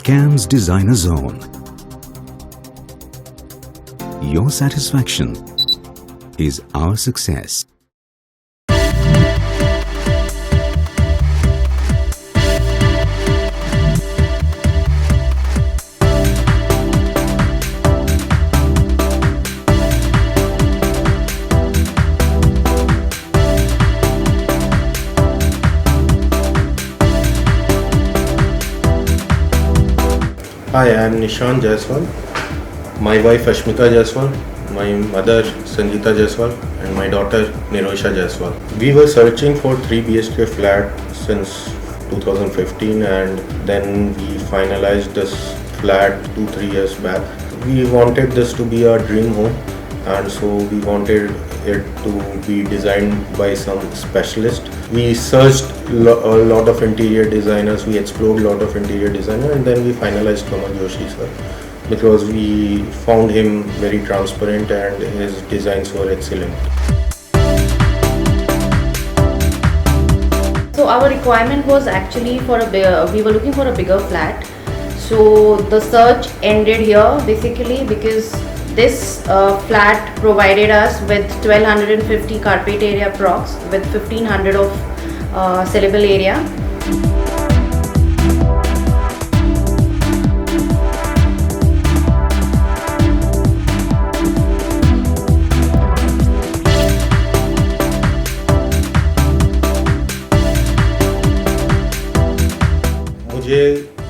CAMS Designer Zone. Your satisfaction is our success. Hi, I am Nishan Jaiswal. My wife Ashmita Jaiswal, my mother Sangeeta Jaiswal, and my daughter Nirosha Jaiswal. We were searching for 3 BHK flat since 2015, and then we finalized this flat 2-3 years back. We wanted this to be our dream home, and so we wanted it to be designed by some specialist. We searched a lot of interior designers, we explored a lot of interior designers, and then we finalized Kamal Joshi sir, because we found him very transparent and his designs were excellent. So our requirement was actually for we were looking for a bigger flat. So the search ended here basically because this flat provided us with 1250 carpet area prox with 1500 of sellable area. मुझे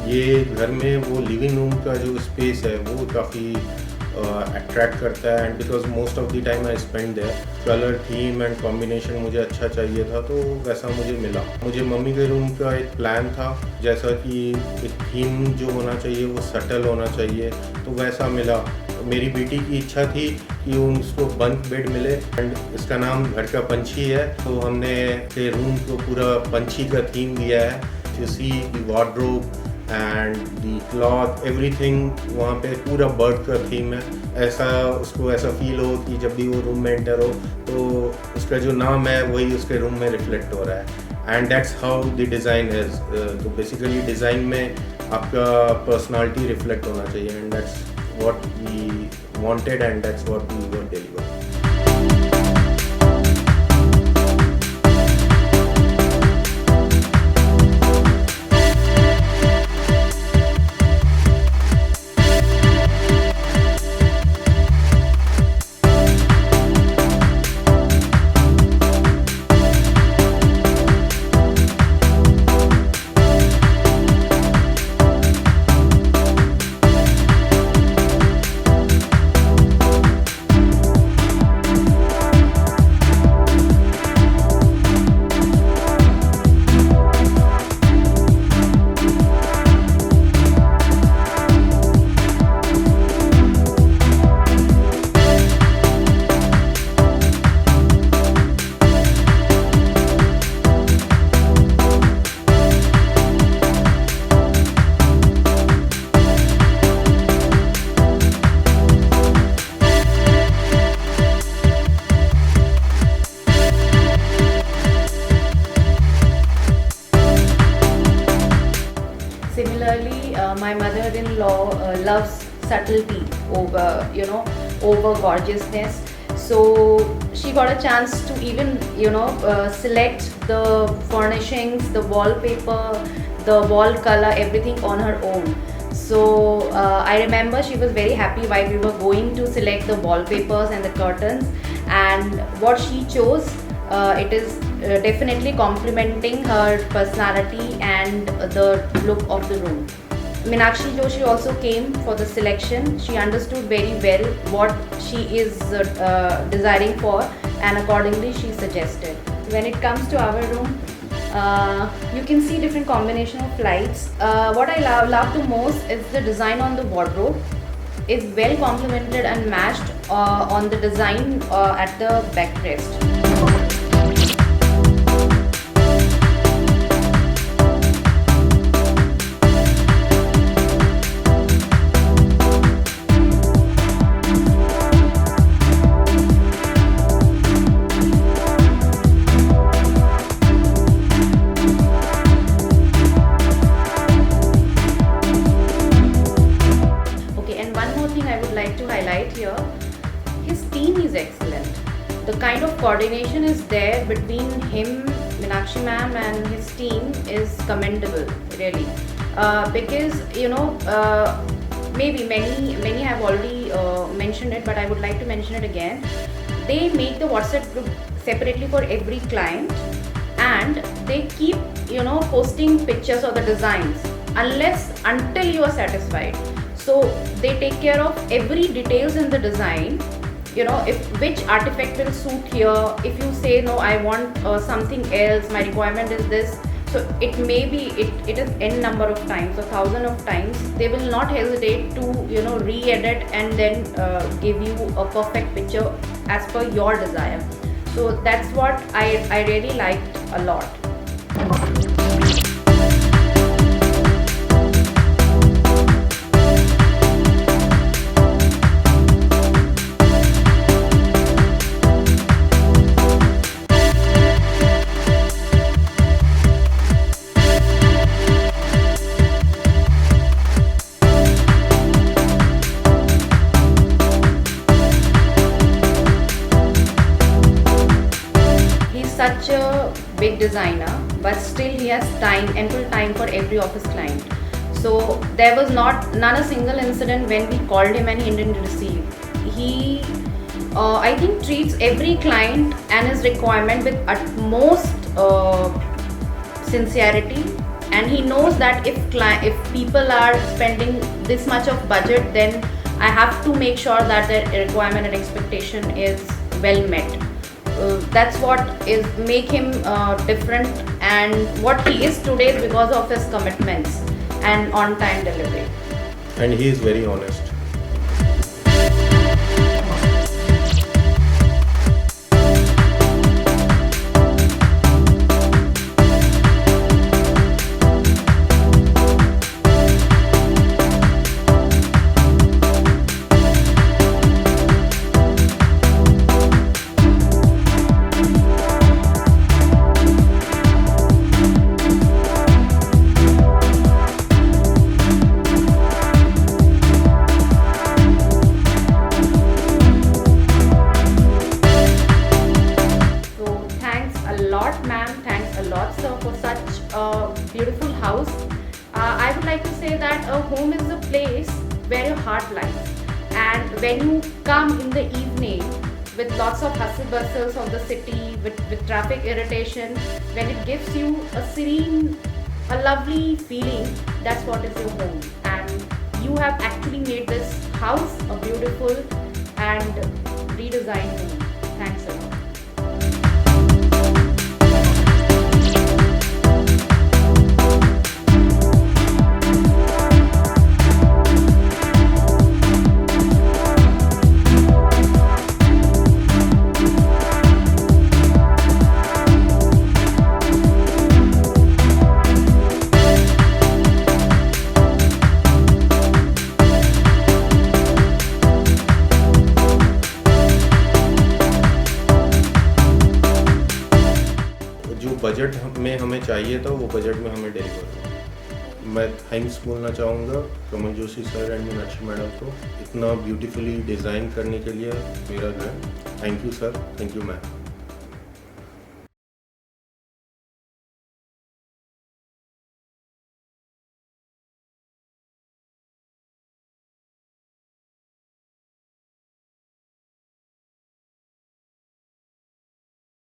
ये घर में वो living room का जो space है वो काफ़ी अट्रैक्ट करता है, and because most of the time I spend there. Colour theme and combination मुझे अच्छा चाहिए था, तो वैसा मुझे मिला. मुझे मम्मी के रूम का एक प्लान था, जैसा कि एक थीम जो होना चाहिए वो सटल होना चाहिए, तो वैसा मिला. मेरी बेटी की इच्छा थी कि उसको बंक बेड मिले, एंड इसका नाम घर का पंछी है, तो हमने के रूम को पूरा पंछी का थीम दिया है. You see the wardrobe and the cloth, everything वहाँ पे पूरा बर्ड का थीम है. ऐसा उसको ऐसा फील हो कि जब भी वो रूम में एंटर हो तो उसका जो नाम है वही उसके रूम में रिफ्लेक्ट हो रहा है. And that's how the design is. तो बेसिकली डिज़ाइन में आपका पर्सनालिटी रिफ्लेक्ट होना चाहिए, and that's what we wanted and that's what we were delivered. Similarly, my mother-in-law loves subtlety over gorgeousness. So she got a chance to even select the furnishings, the wallpaper, the wall color, everything on her own. So I remember she was very happy while we were going to select the wallpapers and the curtains, and what she chose, it is definitely complementing her personality and the look of the room. Meenakshi Joshi also came for the selection. She understood very well what she is desiring for, and accordingly she suggested. When it comes to our room, you can see different combination of lights. What I love the most is the design on the wardrobe. It's well complemented and matched on the design at the backrest. the kind of coordination is there between him, Meenakshi ma'am, and his team is commendable, really. Because maybe many have already mentioned it, but I would like to mention it again. They make the WhatsApp group separately for every client, and they keep posting pictures of the designs until you are satisfied. So they take care of every details in the design. If which artifact will suit here. If you say no, I want something else, my requirement is this, so it may be it is n number of times, 1,000 of times, they will not hesitate to re-edit and then give you a perfect picture as per your desire. So that's what I really liked a lot. Such a big designer, but still he has ample time for every office client. So there was none a single incident when we called him and he didn't receive. He I think treats every client and his requirement with utmost sincerity, and he knows that if people are spending this much of budget, then I have to make sure that their requirement and expectation is well met. That's what is make him different, and what he is today is because of his commitments and on-time delivery. And he is very honest. Thanks a lot, sir, for such a beautiful house. I would like to say that a home is a place where your heart lies, and when you come in the evening with lots of hustle bustles of the city, with traffic irritation, when it gives you a serene, a lovely feeling, that's what is your home. And you have actually made this house a beautiful and redesigned home. Thanks a lot. Budget में हमें चाहिए था वो budget में हमें deliver हुआ। मैं thanks बोलना चाहूँगा Kamal Joshi sir and Meenakshi madam को इतना ब्यूटीफुली डिज़ाइन करने के लिए मेरा घर। Thank you sir, thank you ma'am.